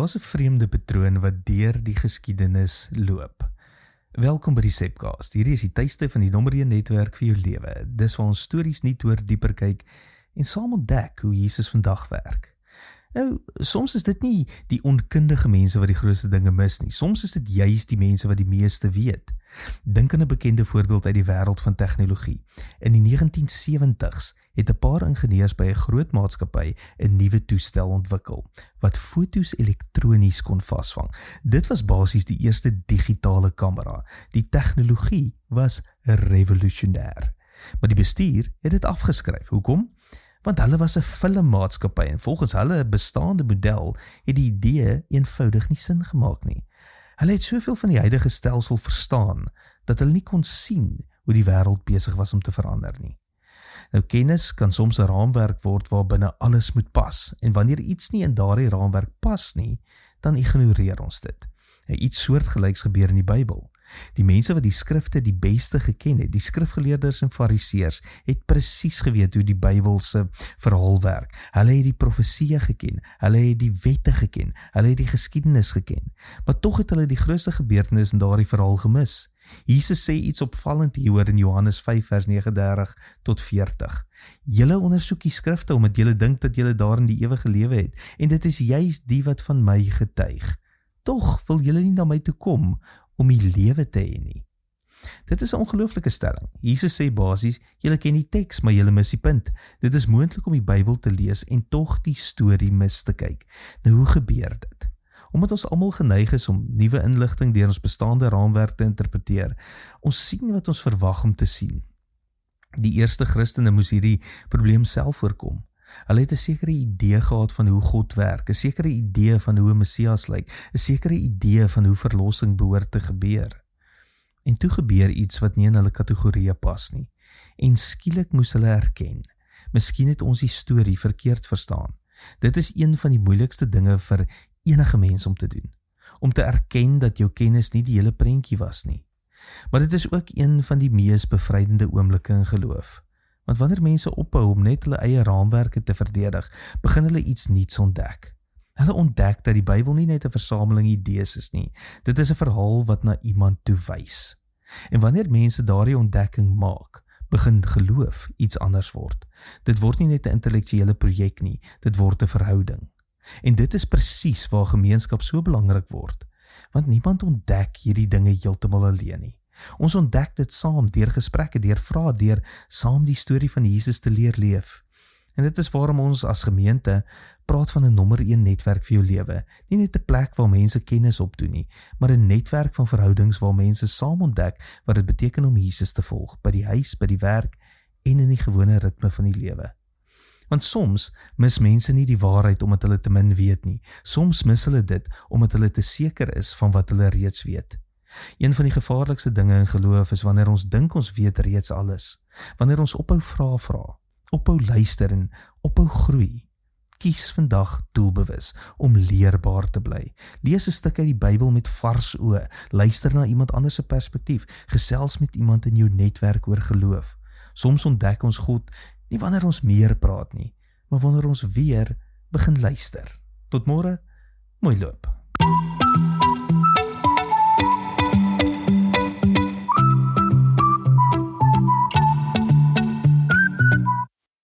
Daar's 'n vreemde patroon wat deur die geskiedenis loop. Welkom by die Sepcast. Hierdie is die tuiste van die nommer 1 netwerk vir jou lewe. Dis waar ons stories nie oor dieper kyk en saam ontdek hoe Jesus vandag werk. Nou, soms is dit nie die onkundige mense wat die grootste dinge mis nie. Soms is dit juis die mense wat die meeste weet. Dink aan 'n bekende voorbeeld uit die wêreld van tegnologie. In die 1970s het 'n paar ingenieurs by 'n groot maatskappy 'n nuwe toestel ontwikkel wat foto's elektronies kon vasvang. Dit was basies die eerste digitale kamera. Die tegnologie was revolusionêr. Maar die bestuur het dit afgeskryf. Hoekom? Want hulle was 'n filmmaatskappy en volgens hulle bestaande model het die idee eenvoudig nie sin gemaak nie. Hulle het soveel van die huidige stelsel verstaan dat hulle nie kon sien hoe die wêreld besig was om te verander nie. Nou, kennis kan soms 'n raamwerk word waarbinne alles moet pas en wanneer iets nie in daardie raamwerk pas nie, dan ignoreer ons dit. Nou, iets soortgelyks gebeur in die Bybel. Die mense wat die skrifte die beste geken het, die skrifgeleerders en fariseërs, het presies geweet hoe die Bybelse verhaal werk. Hulle het die profesieë geken, hulle het die wette geken, hulle het die geskiedenis geken. Maar tog het hulle die grootste gebeurtenis in daardie verhaal gemis. Jesus sê iets opvallend hieroor in Johannes 5 vers 39 tot 40. Julle ondersoek die skrifte omdat julle dink dat julle daarin die ewige lewe het, en dit is juis die wat van my getuig. Tog wil julle nie na my toe kom om die lewe te hê nie. Dit is 'n ongelooflike stelling. Jesus sê basies, julle ken die teks, maar julle mis die punt. Dit is moontlik om die Bybel te lees en tog die storie mis te kyk. Nou, hoe gebeur dit? Omdat ons almal geneig is om nuwe inligting deur ons bestaande raamwerk te interpreteer, ons sien wat ons verwag om te sien. Die eerste Christene moes hierdie probleem self voorkom. Hulle het 'n sekere idee gehad van hoe God werk, 'n sekere idee van hoe 'n Messias lyk, 'n sekere idee van hoe verlossing behoort te gebeur. En toe gebeur iets wat nie in hulle kategorieë pas nie. En skielik moes hulle erken, miskien het ons die storie verkeerd verstaan. Dit is een van die moeilikste dinge vir enige mens om te doen. Om te erken dat jou kennis nie die hele prentjie was nie. Maar dit is ook een van die mees bevrydende oomblikke in geloof. Want wanneer mense ophou om net hulle eie raamwerke te verdedig, begin hulle iets nuuts ontdek. Hulle ontdek dat die Bybel nie net 'n versameling idees is nie. Dit is 'n verhaal wat na iemand toe wys. En wanneer mense daardie ontdekking maak, begin geloof iets anders word. Dit word nie net 'n intellektuele projek nie, dit word 'n verhouding. En dit is presies waar gemeenskap so belangrik word, want niemand ontdek hierdie dinge heeltemal alleen nie. Ons ontdek dit saam deur gesprekke, deur vrae, deur saam die storie van Jesus te leer leef. En dit is waarom ons as gemeente praat van 'n nommer 1 netwerk vir jou lewe. Nie net 'n plek waar mense kennis opdoen nie, maar 'n netwerk van verhoudings waar mense saam ontdek wat dit beteken om Jesus te volg, by die huis, by die werk en in die gewone ritme van die lewe. Want soms mis mense nie die waarheid omdat hulle te min weet nie. Soms mis hulle dit omdat hulle te seker is van wat hulle reeds weet. Een van die gevaarlikste dinge in geloof is wanneer ons dink ons weet reeds alles. Wanneer ons ophou vra, ophou luister en ophou groei. Kies vandag doelbewus om leerbaar te bly. Lees 'n stuk uit die Bybel met vars oë. Luister na iemand anders se perspektief. Gesels met iemand in jou netwerk oor geloof. Soms ontdek ons God nie wanneer ons meer praat nie, maar wanneer ons weer begin luister. Tot môre, mooi loop.